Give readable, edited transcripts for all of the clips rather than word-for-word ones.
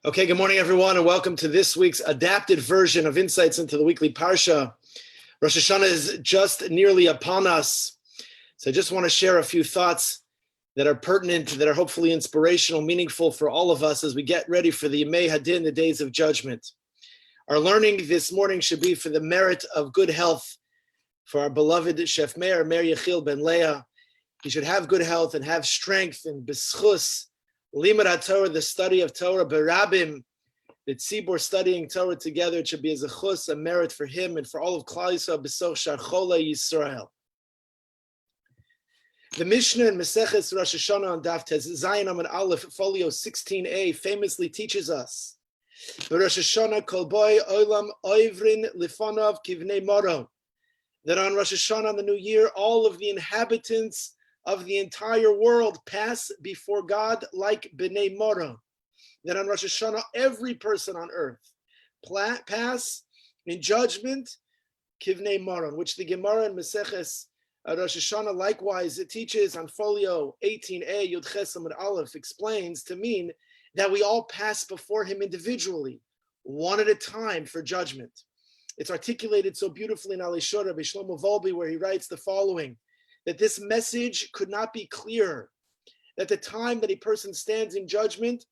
Okay, good morning, everyone, and welcome to this week's adapted version of Insights into the Weekly Parsha. Rosh Hashanah is just nearly upon us, so I just want to share a few thoughts that are pertinent, that are hopefully inspirational, meaningful for all of us as we get ready for the Yemei Hadin, the days of judgment. Our learning this morning should be for the merit of good health for our beloved Chef Meir Yechiel ben Leah. He should have good health and have strength and b'schus Limud HaTorah, the study of Torah, berabim, the tzibur studying Torah together. It should be a zechus, a merit for him and for all of Klal Yisrael, b'soch shar chola Yisrael. The Mishnah in Maseches Rosh Hashanah on Daf Tes Zayin Amud Aleph, folio 16a, famously teaches us, Rosh Hashanah kol boy olam oivrin lifonov kivnei moro, that on Rosh Hashanah, on the new year, all of the inhabitants of the entire world pass before God like B'nai Moro. That on Rosh Hashanah, every person on earth pass in judgment, Kivnei Moro, which the Gemara in Maseches Rosh Hashanah likewise it teaches on folio 18a, Yud Ches Amud Aleph, explains to mean that we all pass before him individually, one at a time for judgment. It's articulated so beautifully in Ali Shora, Bishlomo Volbi, where he writes the following, that this message could not be clearer, that the time that a person stands in judgment,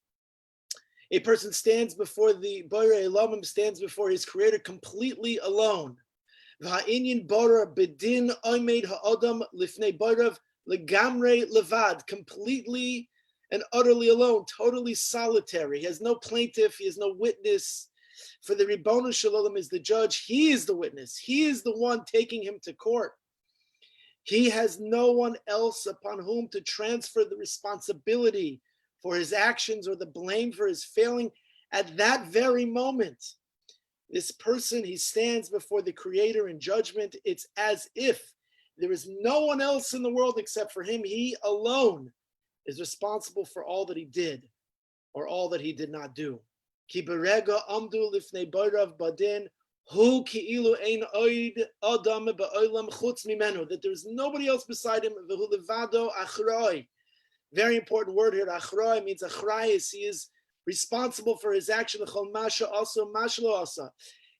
a person stands before the Borei Elamim, stands before his Creator completely alone. V'ha'inyin bora bedin oimed ha'odam lifnei borav legamre levad, completely and utterly alone, totally solitary. He has no plaintiff, he has no witness. For the Ribono Shel Olam is the judge, he is the witness, he is the one taking him to court. He has no one else upon whom to transfer the responsibility for his actions or the blame for his failing. At that very moment, this person, he stands before the Creator in judgment. It's as if there is no one else in the world except for him. He alone is responsible for all that he did or all that he did not do. Ki berega amdu lifnei borav badin, hu ki'ilu ein oid adam ba'olam chutz mimenu, that there's nobody else beside him. V'hu levado achroi. Very important word here. Achroi means achrayis. He is responsible for his action. L'chol masha also mashlo asa.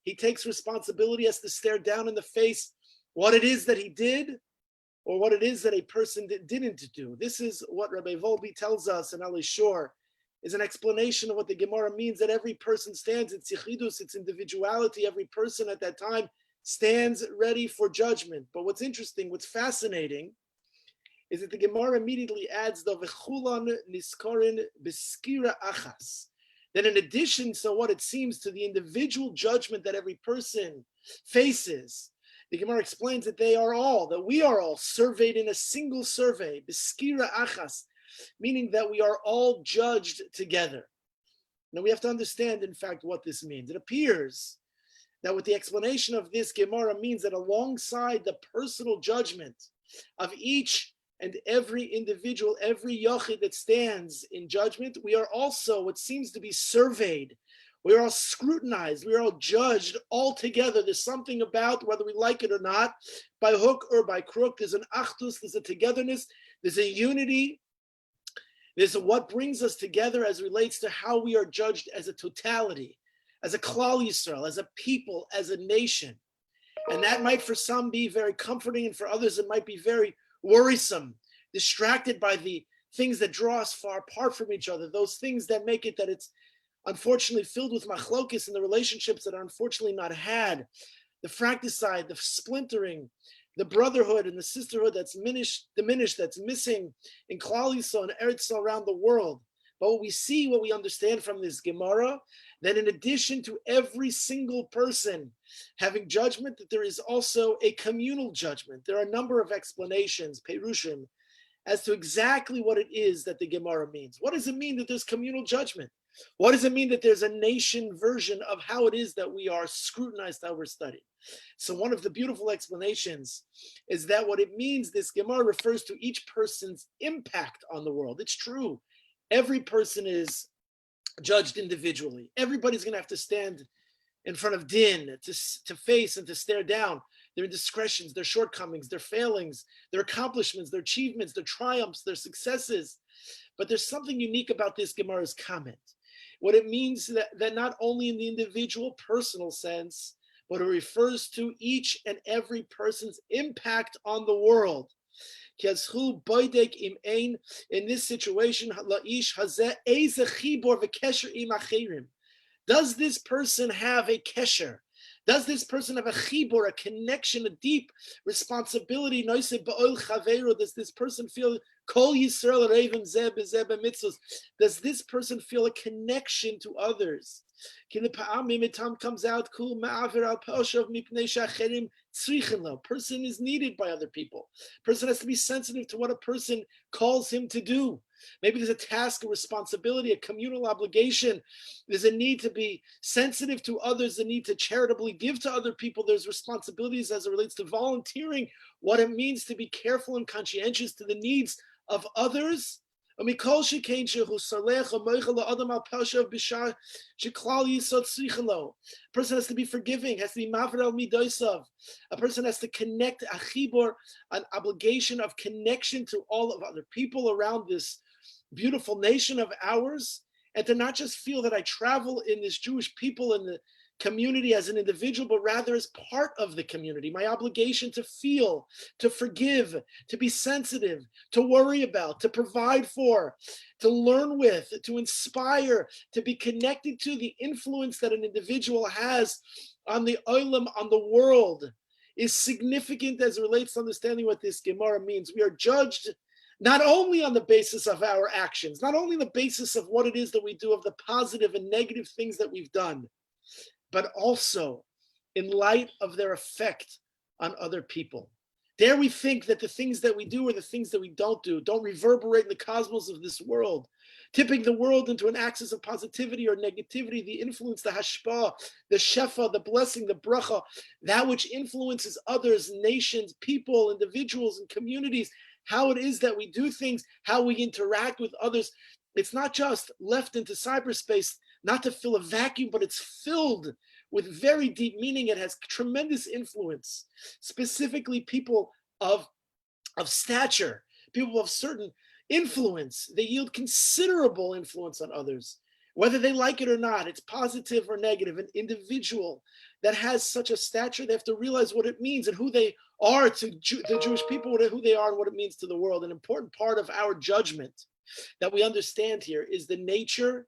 He takes responsibility, has to stare down in the face what it is that he did or what it is that a person didn't do. This is what Rabbi Volbi tells us in Ali Shor, is an explanation of what the Gemara means, that every person stands, it's yichidus, it's individuality, every person at that time stands ready for judgment. But what's interesting, what's fascinating, is that the Gemara immediately adds the v'chulan niskorin b'skira achas, that in addition to what it seems to the individual judgment that every person faces, the Gemara explains that we are all surveyed in a single survey, b'skira achas, meaning that we are all judged together. Now we have to understand, in fact, what this means. It appears that with the explanation of this Gemara means that alongside the personal judgment of each and every individual, every yachid that stands in judgment, we are also what seems to be surveyed. We are all scrutinized. We are all judged all together. There's something about, whether we like it or not, by hook or by crook, there's an achdus, there's a togetherness, there's a unity. There's what brings us together as relates to how we are judged as a totality, as a Klal Yisrael, as a people, as a nation. And that might for some be very comforting, and for others it might be very worrisome, distracted by the things that draw us far apart from each other, those things that make it that it's unfortunately filled with machlokis and the relationships that are unfortunately not had, the fratricide, the splintering, the brotherhood and the sisterhood that's diminished, that's missing in Klal Yisrael and Eretz Yisrael around the world. But what we see, what we understand from this Gemara, that in addition to every single person having judgment, that there is also a communal judgment. There are a number of explanations, Perushim, as to exactly what it is that the Gemara means. What does it mean that there's communal judgment? What does it mean that there's a nation version of how it is that we are scrutinized, how we're studied? So one of the beautiful explanations is that what it means, this Gemara refers to each person's impact on the world. It's true. Every person is judged individually. Everybody's going to have to stand in front of din, to face and to stare down their indiscretions, their shortcomings, their failings, their accomplishments, their achievements, their triumphs, their successes. But there's something unique about this Gemara's comment, what it means that not only in the individual personal sense, but it refers to each and every person's impact on the world. In this situation, does this person have a kesher? Does this person have a chibur, a connection, a deep responsibility? Does this person feel kol Yisrael reivim zeh b'zeh b'mitzvos? Does this person feel a connection to others? Comes out, person is needed by other people. Person has to be sensitive to what a person calls him to do. Maybe there's a task, a responsibility, a communal obligation. There's a need to be sensitive to others, a need to charitably give to other people. There's responsibilities as it relates to volunteering, what it means to be careful and conscientious to the needs of others. A person has to be forgiving, has to be mavrel midosav. A person has to connect a chibur, an obligation of connection to all of other people around this beautiful nation of ours, and to not just feel that I travel in this Jewish people in the community as an individual, but rather as part of the community. My obligation to feel, to forgive, to be sensitive, to worry about, to provide for, to learn with, to inspire, to be connected to the influence that an individual has on the olam, on the world, is significant as it relates to understanding what this Gemara means. We are judged not only on the basis of our actions, not only the basis of what it is that we do, of the positive and negative things that we've done, but also in light of their effect on other people. Dare we think that the things that we do or the things that we don't reverberate in the cosmos of this world, tipping the world into an axis of positivity or negativity, the influence, the hashpah, the shefa, the blessing, the bracha, that which influences others, nations, people, individuals, and communities, how it is that we do things, how we interact with others. It's not just left into cyberspace, not to fill a vacuum, but it's filled with very deep meaning. It has tremendous influence, specifically people of stature, people of certain influence. They yield considerable influence on others, whether they like it or not. It's positive or negative. An individual that has such a stature, they have to realize what it means and who they are to the Jewish people, who they are and what it means to the world. An important part of our judgment that we understand here is the nature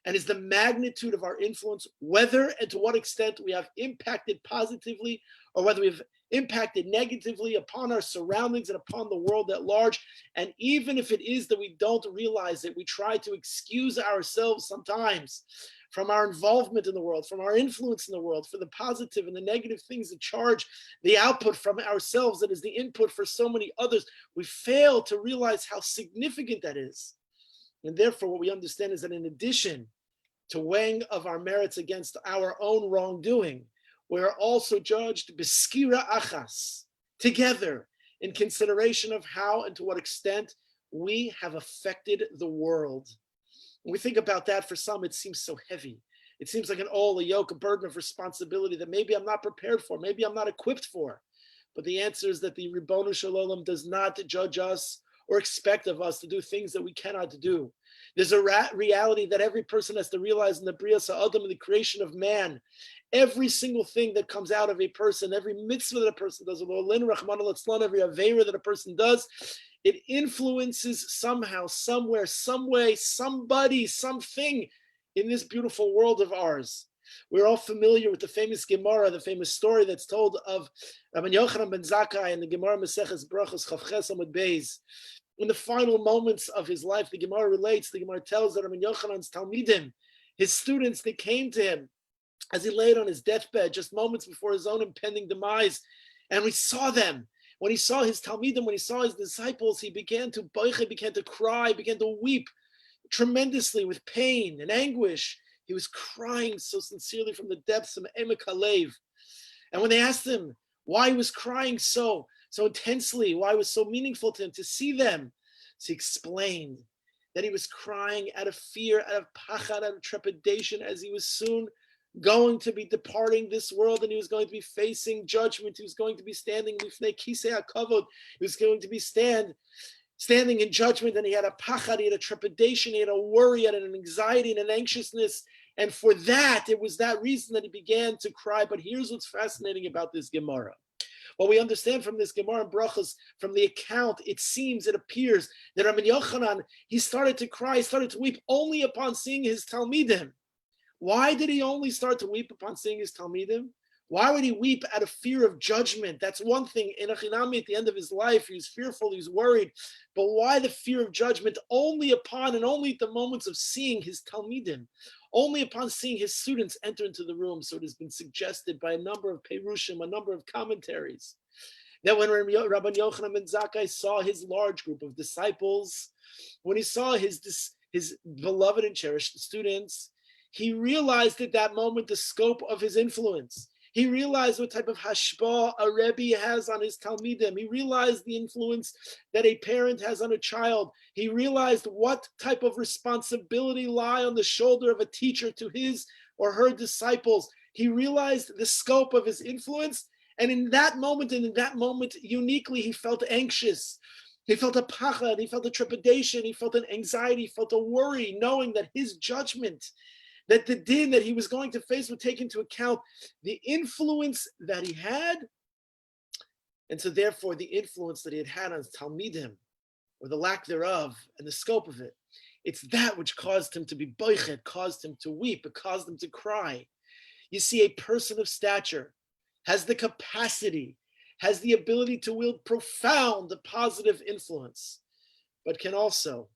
and is the magnitude of our influence, whether and to what extent we have impacted positively or whether we've impacted negatively upon our surroundings and upon the world at large. And even if it is that we don't realize it, we try to excuse ourselves sometimes from our involvement in the world, from our influence in the world, for the positive and the negative things that charge the output from ourselves that is the input for so many others. We fail to realize how significant that is. And therefore, what we understand is that in addition to weighing of our merits against our own wrongdoing, we are also judged b'skira achas, together, in consideration of how and to what extent we have affected the world. When we think about that, for some, it seems so heavy. It seems like a yoke, a burden of responsibility that maybe I'm not prepared for, maybe I'm not equipped for. But the answer is that the Ribbonu Shel Olam does not judge us or expect of us to do things that we cannot do. There's a reality that every person has to realize in the Bria Sa'adam, in the creation of man. Every single thing that comes out of a person, every mitzvah that a person does, every avera that a person does, it influences somehow, somewhere, some way, somebody, something in this beautiful world of ours. We're all familiar with the famous Gemara, the famous story that's told of Rabbi Yochanan ben Zakkai in the Gemara Maseches Brachos Chavches Amud Beis. In the final moments of his life, the Gemara tells that Rabbi Yochanan's Talmidim, his students, they came to him as he laid on his deathbed, just moments before his own impending demise. And we saw them. When he saw his Talmidim, when he saw his disciples, he began to cry, began to weep tremendously with pain and anguish. He was crying so sincerely from the depths of Emek Halev. And when they asked him why he was crying so intensely, why it was so meaningful to him to see them, so he explained that he was crying out of fear, out of pachad, out of trepidation, as he was soon going to be departing this world, and he was going to be facing judgment. He was going to be standing lifnei kisei hakavod. He was going to be standing in judgment, and he had a pachad, he had a trepidation, he had a worry, he had an anxiety and an anxiousness. And for that, it was that reason that he began to cry. But here's what's fascinating about this Gemara. What we understand from this Gemara and Brachos, from the account, it appears that Rabbi Yochanan, he started to cry, he started to weep only upon seeing his Talmidim. Why did he only start to weep upon seeing his Talmidim? Why would he weep out of fear of judgment? That's one thing. In Achinami, at the end of his life, he was fearful, he was worried. But why the fear of judgment? Only upon and only at the moments of seeing his Talmidim, only upon seeing his students enter into the room. So it has been suggested by a number of Perushim, a number of commentaries, that when Rabbi Yochanan ben Zakkai saw his large group of disciples, when he saw his beloved and cherished students, he realized at that moment the scope of his influence. He realized what type of hashpah a Rebbe has on his Talmidim. He realized the influence that a parent has on a child. He realized what type of responsibility lie on the shoulder of a teacher to his or her disciples. He realized the scope of his influence. And in that moment, uniquely, he felt anxious. He felt a pachad, he felt a trepidation, he felt an anxiety, he felt a worry, knowing that his judgment, that the din that he was going to face would take into account the influence that he had, and so therefore the influence that he had on Talmidim, or the lack thereof, and the scope of it. It's that which caused him to be boichet, caused him to weep, it caused him to cry. You see, a person of stature has the capacity, has the ability to wield profound positive influence, but can also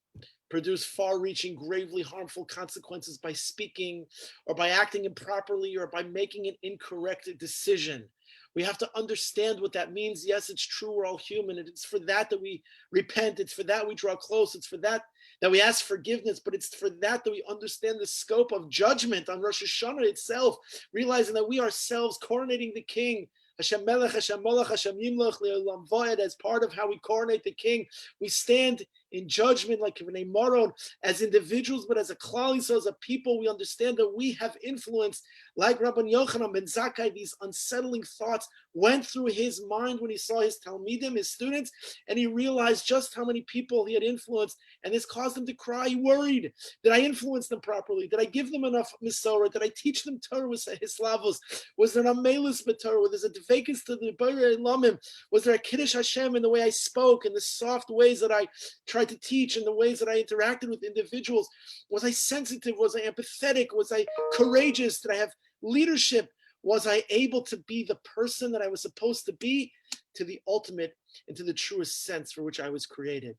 produce far-reaching, gravely harmful consequences by speaking or by acting improperly or by making an incorrect decision. We have to understand what that means. Yes, it's true, we're all human, and it's for that we repent, it's for that we draw close, it's for that we ask forgiveness, but it's for that we understand the scope of judgment on Rosh Hashanah itself, realizing that we ourselves, coronating the king, Hashem Melech, Hashem Molech, Hashem Yimloch, Le'olam Va'ed, as part of how we coronate the king, we stand in judgment like Kivnei Moron, as individuals, but as a klal, so as a people, we understand that we have influence, like Rabbi Yochanan ben Zakkai. These unsettling thoughts went through his mind when he saw his Talmidim, his students, and he realized just how many people he had influenced, and this caused him to cry. He worried, did I influence them properly? Did I give them enough Misorah? Did I teach them Torah with Hislavos? Was there an Amelus B'Torah? Was there a Dvekas to the Borei Elamim? Was there a Kiddush Hashem in the way I spoke, in the soft ways that I tried to teach, in the ways that I interacted with individuals? Was I sensitive? Was I empathetic? Was I courageous? Did I have leadership? Was I able to be the person that I was supposed to be, to the ultimate and to the truest sense for which I was created?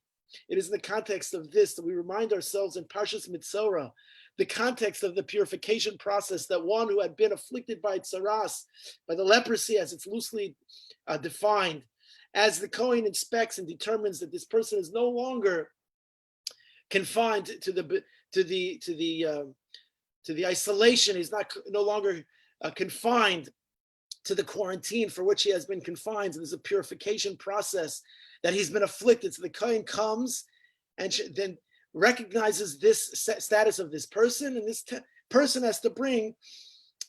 It is in the context of this that we remind ourselves in Parshas Mitzorah, the context of the purification process, that one who had been afflicted by tsaras, by the leprosy as it's loosely defined, as the Kohen inspects and determines that this person is no longer confined to the isolation, he's no longer confined to the quarantine for which he has been confined. So there's a purification process that he's been afflicted. So the Kohen comes and then recognizes this status of this person, and this person has to bring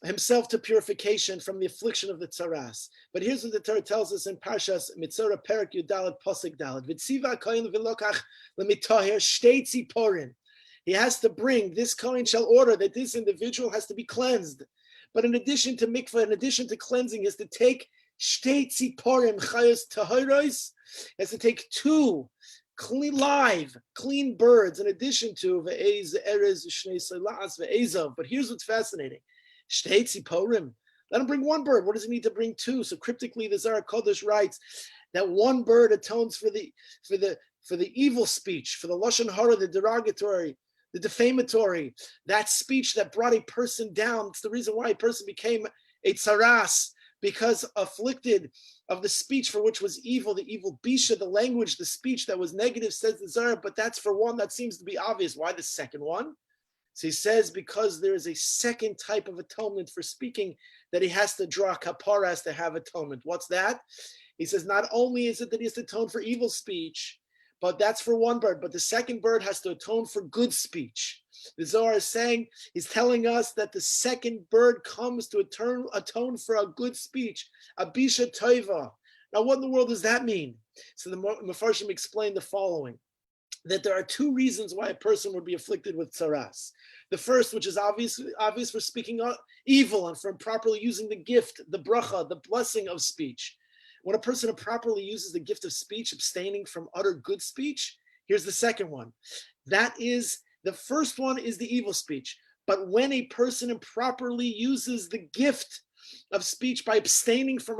himself to purification from the affliction of the tsaras. But here's what the Torah tells us in Parshas Mitzorah, Perek Yudalet, Posek Dalet. V'tziva Kohen v'lokach lemitoher shtei tziporim. He has to bring, this Kohen shall order that this individual has to be cleansed. But in addition to mikvah, in addition to cleansing, is to take shtei tziporim chayos tahoros. Has to take two clean birds, in addition to ve'ez erez shnei solas ve'ezav. But here's what's fascinating: shtei tziporim. Let him bring one bird. What does he need to bring two? So cryptically, the Zohar Kodesh writes that one bird atones for the evil speech, for the lashon hara, the derogatory, the defamatory, that speech that brought a person down. It's the reason why a person became a tsaras, because afflicted of the speech for which was evil, the evil bisha, the language, the speech that was negative, says the Zohar. But that's for one that seems to be obvious. Why the second one? So he says because there is a second type of atonement for speaking that he has to draw kapara, has to have atonement. What's that? He says not only is it that he has to atone for evil speech, but that's for one bird, but the second bird has to atone for good speech. The Zohar is saying, he's telling us that the second bird comes to atone for a good speech, a bisha tova. Now, what in the world does that mean? So the Mefarshim explained the following. that there are two reasons why a person would be afflicted with tsaras. The first, which is obvious for speaking evil and for improperly using the gift, the bracha, the blessing of speech. When a person improperly uses the gift of speech, abstaining from utter good speech, here's the second one. The first one is the evil speech. But when a person improperly uses the gift of speech by abstaining from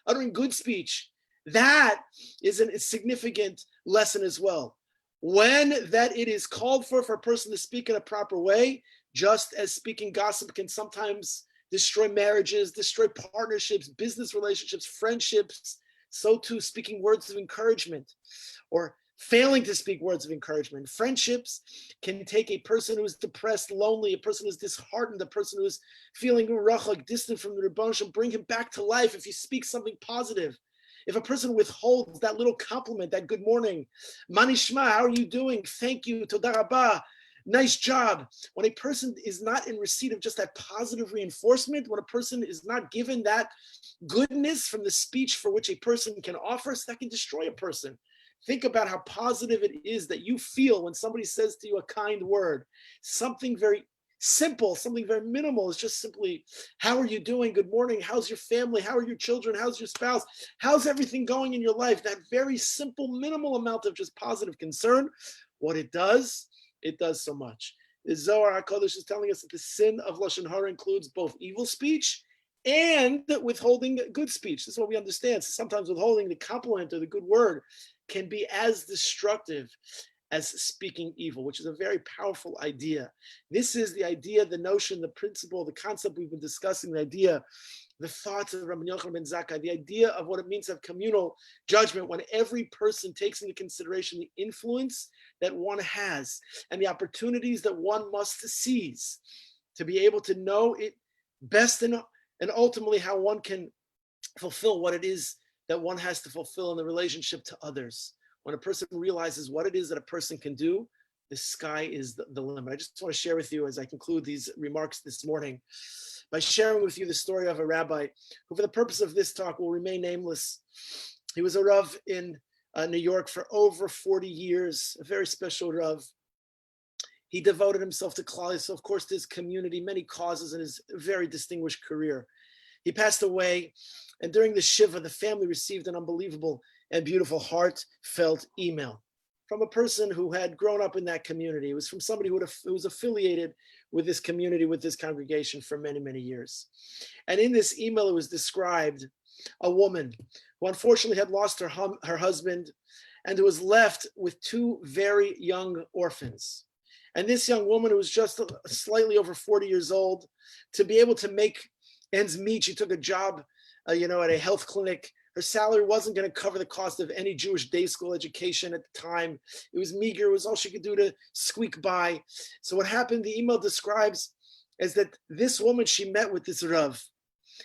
uttering good speech, that is a significant lesson as well. When that it is called for a person to speak in a proper way, just as speaking gossip can sometimes destroy marriages, destroy partnerships, business relationships, friendships, so too speaking words of encouragement or failing to speak words of encouragement. Friendships can take a person who is depressed, lonely, a person who is disheartened, a person who is feeling rachak, distant from the Rebbeinu Shalom, bring him back to life if you speak something positive. If a person withholds that little compliment, that good morning, manishma, how are you doing? Thank you, toda rabah, nice job. When a person is not in receipt of just that positive reinforcement, when a person is not given that goodness from the speech for which a person can offer, so that can destroy a person. Think about how positive it is that you feel when somebody says to you a kind word, something very simple, something very minimal. It's just simply, how are you doing? Good morning. How's your family? How are your children? How's your spouse? How's everything going in your life? That very simple, minimal amount of just positive concern, what it does so much. The Zohar HaKadosh is telling us that the sin of Lashon Hara includes both evil speech and withholding good speech. This is what we understand. So sometimes withholding the compliment or the good word can be as destructive as speaking evil, which is a very powerful idea. This is the idea, the notion, the principle, the concept we've been discussing, the idea, the thoughts of Rabbi Yochanan ben Zakkai, the idea of what it means to have communal judgment when every person takes into consideration the influence that one has and the opportunities that one must seize to be able to know it best and ultimately how one can fulfill what it is that one has to fulfill in the relationship to others. When a person realizes what it is that a person can do, the sky is the limit. I just want to share with you as I conclude these remarks this morning by sharing with you the story of a rabbi who, for the purpose of this talk, will remain nameless. He was a Rav in New York for over 40 years, a very special Rav. He devoted himself to Klal Yisrael, of course, to his community, many causes in his very distinguished career. He passed away, and during the Shiva, the family received an unbelievable and beautiful heartfelt email from a person who had grown up in that community. It was from somebody who was affiliated with this community, with this congregation for many, many years. And in this email, it was described a woman who unfortunately had lost her husband and who was left with two very young orphans. And this young woman, who was just slightly over 40 years old, to be able to make ends meet, she took a job at a health clinic. Her salary wasn't going to cover the cost of any Jewish day school education at the time. It was meager. It was all she could do to squeak by. So what happened, the email describes, is that this woman, she met with this Rav,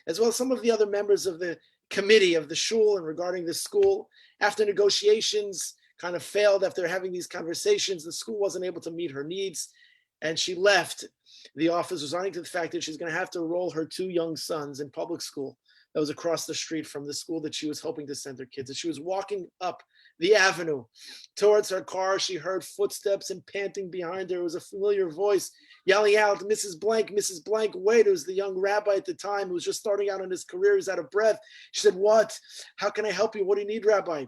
as well as some of the other members of the committee of the shul and regarding the school. After negotiations kind of failed, after having these conversations, the school wasn't able to meet her needs. And she left the office, resigning to the fact that she's going to have to enroll her two young sons in public school that was across the street from the school that she was hoping to send her kids. As she was walking up the avenue towards her car, she heard footsteps, and panting behind her was a familiar voice yelling out, Mrs. Blank, wait. It was the young rabbi at the time who was just starting out in his career. He was out of breath. She said, what? How can I help you? What do you need, Rabbi?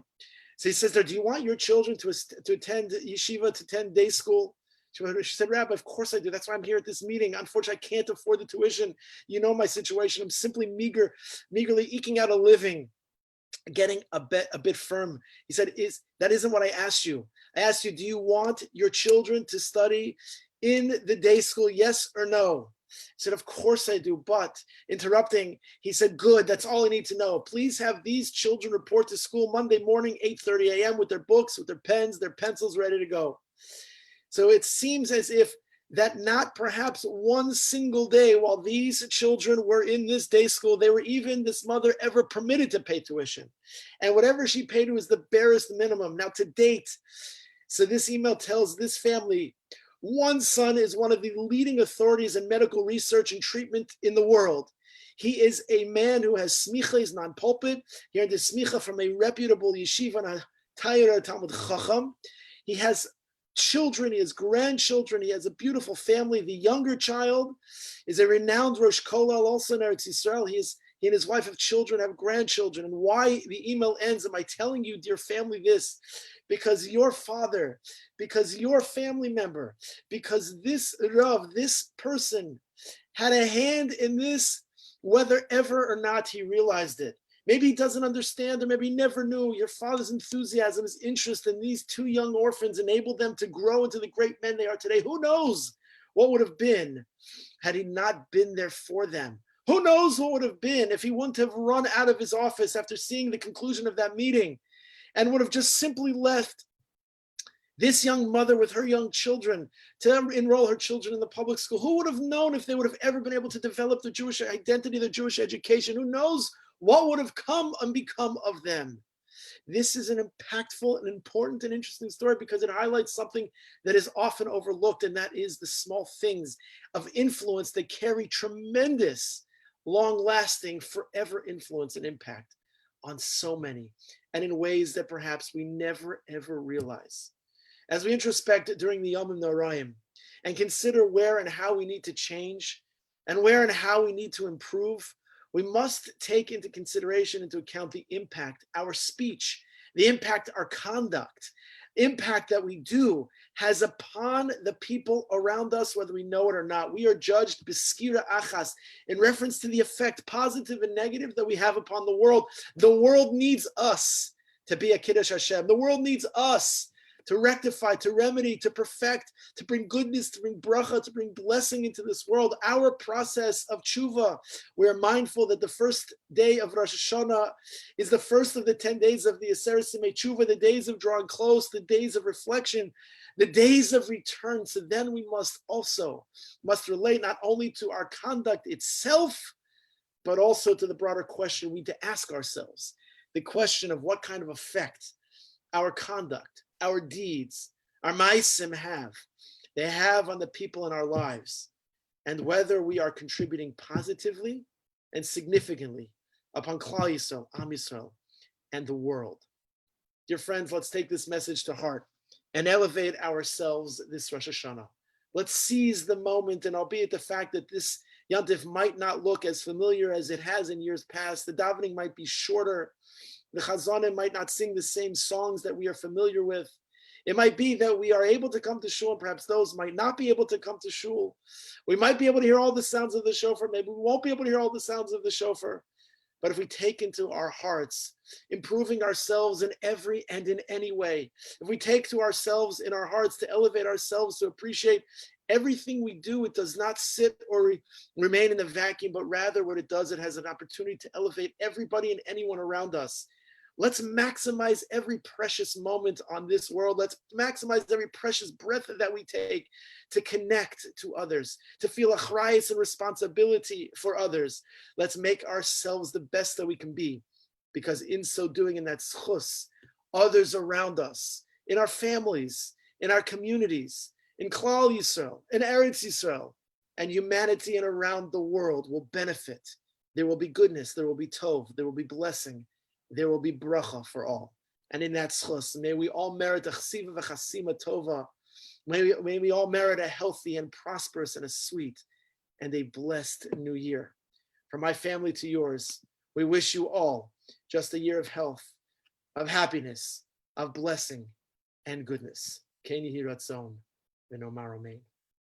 So he says, do you want your children to attend yeshiva, to attend day school? She said, Rabbi, of course I do. That's why I'm here at this meeting. Unfortunately, I can't afford the tuition. You know my situation. I'm simply meagerly eking out a living, getting a bit firm. He said, that isn't what I asked you. I asked you, do you want your children to study in the day school, yes or no? He said, of course I do. But interrupting, he said, good, that's all I need to know. Please have these children report to school Monday morning, 8:30 a.m. with their books, with their pens, their pencils ready to go. So it seems as if that not perhaps one single day while these children were in this day school, they were even, this mother, ever permitted to pay tuition. And whatever she paid was the barest minimum. Now to date, so this email tells this family, one son is one of the leading authorities in medical research and treatment in the world. He is a man who has smicha, he's non-pulpit. He earned his smicha from a reputable yeshiva, Talmud Chacham. He has children, he has grandchildren, he has a beautiful family. The younger child is a renowned Rosh Kolal, also in Eretz Yisrael. He and his wife have children, have grandchildren. And why the email ends, am I telling you, dear family, this? Because your father, because your family member, because this Rav, this person had a hand in this, whether ever or not he realized it. Maybe he doesn't understand, or maybe he never knew. Your father's enthusiasm, his interest in these two young orphans enabled them to grow into the great men they are today. Who knows what would have been had he not been there for them? Who knows what would have been if he wouldn't have run out of his office after seeing the conclusion of that meeting and would have just simply left this young mother with her young children to enroll her children in the public school. Who would have known if they would have ever been able to develop the Jewish identity, the Jewish education? Who knows what would have come and become of them? This is an impactful and important and interesting story because it highlights something that is often overlooked, and that is the small things of influence that carry tremendous, long-lasting, forever influence and impact on so many, and in ways that perhaps we never, ever realize. As we introspect during the Yomim Noraim and consider where and how we need to change and where and how we need to improve, we must take into consideration, into account the impact our speech, the impact our conduct, impact that we do has upon the people around us, whether we know it or not. We are judged b'skira achas, in reference to the effect, positive and negative, that we have upon the world. The world needs us to be a Kiddush Hashem. The world needs us to rectify, to remedy, to perfect, to bring goodness, to bring bracha, to bring blessing into this world. Our process of tshuva, we're mindful that the first day of Rosh Hashanah is the first of the 10 days of the Aseret Simei Tshuva, the days of drawing close, the days of reflection, the days of return. So then we must relate not only to our conduct itself, but also to the broader question we need to ask ourselves, the question of what kind of effect our conduct, our deeds, our ma'asim have. They have on the people in our lives, and whether we are contributing positively and significantly upon Klal Yisrael, Am Yisrael, and the world. Dear friends, let's take this message to heart and elevate ourselves this Rosh Hashanah. Let's seize the moment, and albeit the fact that this Yantif might not look as familiar as it has in years past, the davening might be shorter, the Chazanim might not sing the same songs that we are familiar with. It might be that we are able to come to shul, and perhaps those might not be able to come to shul. We might be able to hear all the sounds of the shofar. Maybe we won't be able to hear all the sounds of the shofar. But if we take into our hearts, improving ourselves in every and in any way, if we take to ourselves in our hearts to elevate ourselves, to appreciate everything we do, it does not sit or remain in the vacuum, but rather what it does, it has an opportunity to elevate everybody and anyone around us. Let's maximize every precious moment on this world. Let's maximize every precious breath that we take to connect to others, to feel achrayus and responsibility for others. Let's make ourselves the best that we can be, because in so doing, in that schus, others around us, in our families, in our communities, in Klal Yisrael, in Eretz Yisrael, and humanity and around the world will benefit. There will be goodness, there will be tov, there will be blessing, there will be bracha for all. And in that schus, may we all merit a chesiva v'chasima tova. May we all merit a healthy and prosperous and a sweet and a blessed new year. From my family to yours, we wish you all just a year of health, of happiness, of blessing and goodness. Ken Yehi Ratzon v'nomar Amen.